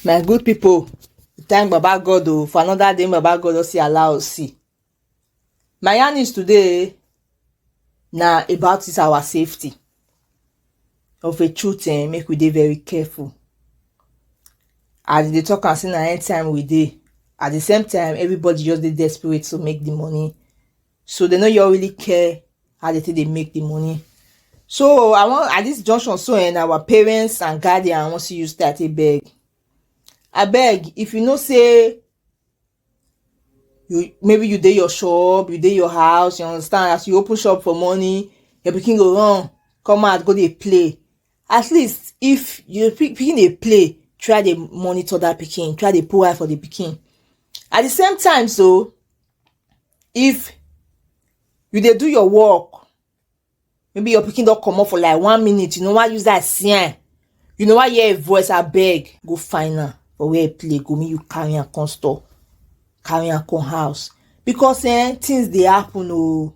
My good people, thank Baba God for another day. Baba God don see allow us see. My yarnings today na about this our safety. Of a truth, make we dey very careful. As they talk and say na anytime we dey, at the same time everybody just dey desperate to make the money. So they no really care how they think they make the money. So I want at this junction so our parents and guardian want see you start a beg. Abeg, if you know say maybe you dey your shop, you dey your house, you understand, as you open shop for money, your pikin go run come out go dey play. At least if your pikin dey play, try dey monitor that pikin, try dey put eye for the pikin. At the same time, so if you dey do your work, maybe your pikin don comot for like 1 minute, you know why use that sign, you know why hear a voice, abeg go find am for where e play, go make you carry am come store, carry am come house. Because things dey happen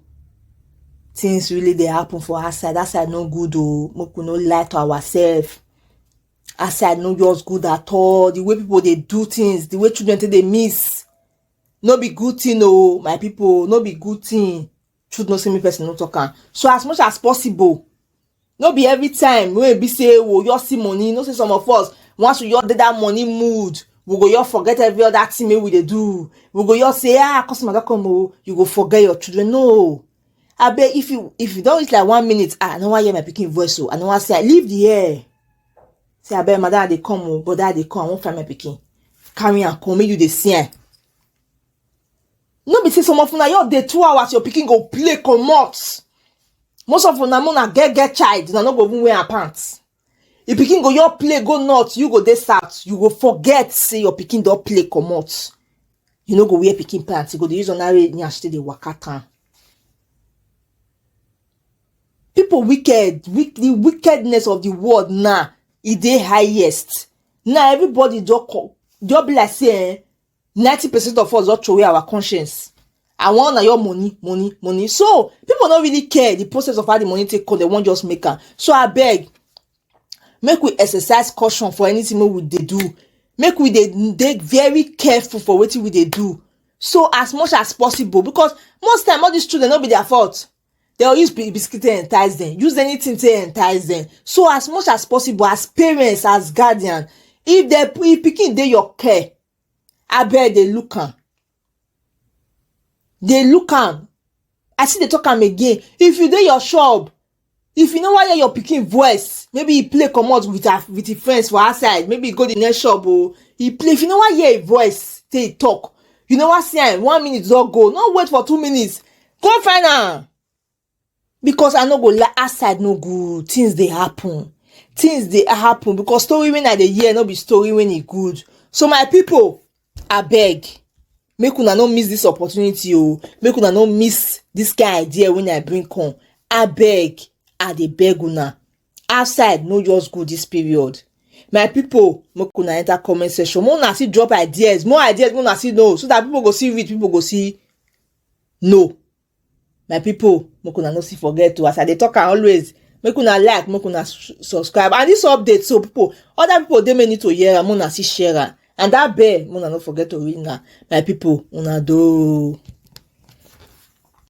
things really dey happen for outside. Outside no good make we no lie to ourselves. Outside no just good at all. The way people dey do things, the way children take dey miss, no be good thing my people, no be good thing. Truth no say me person no talk am. So as much as possible, no be every time wey be say we just see money. No say some of us, once we just dey that money mood, we go just forget every other thing wey we dey do. We go just say customer don come you go forget your children. No, abeg, if you don reach like 1 minute, I no wan hear my pikin voice I no wan say I leave the air. Say abeg madam I dey come brother I dey come, I wan find my pikin. Carry am come make you dey see am. No be say some of una your dey 2 hours your pikin go play comot. Most of una get child, una no go even wear pants. If pikin go your play go north, you go dey south, you go forget say your pikin don play comot. You no go wear pikin pants, you go dey use ordinary nyash take dey waka town. People wicked, the wickedness of the world now, e dey highest. Now everybody just be like say 90% of us just throw away our conscience. I want your money. So people don't really care the process of how the money take come. They won't just make am. So I beg, make we exercise caution for anything we dey do. Make we dey very careful for what we dey do. So as much as possible, because most time all these children no be their fault. They'll use biscuit to entice them, use anything to entice them. So as much as possible, as parents, as guardian, if pikin dey your care, abeg dey look am. Dey look am. I see they talk am again. If you dey your shop, if you know why hear your pikin voice, maybe he play comot with his friends for outside, maybe he go the next shop he play. If you know why hear a voice, say he talk, you know what say 1 minute don go, no wait for 2 minutes, go find am. Because I no go lie, outside no good. Things dey happen. Things dey happen because story when I dey hear no be story when e good. So my people, abeg, make una no miss this opportunity make una no miss this kind idea when I bring come. Abeg, I dey beg una. Outside no just good this period. My people, make una enter comment section. Make una see drop ideas, more ideas make una see know, so that people go see read, people go see know. My people, make una no see forget to, as I dey talk always, make una like, make una subscribe. And this update, so people, other people they may need to hear am, una see share am. And that bell, una no forget to ring am. My people, una do.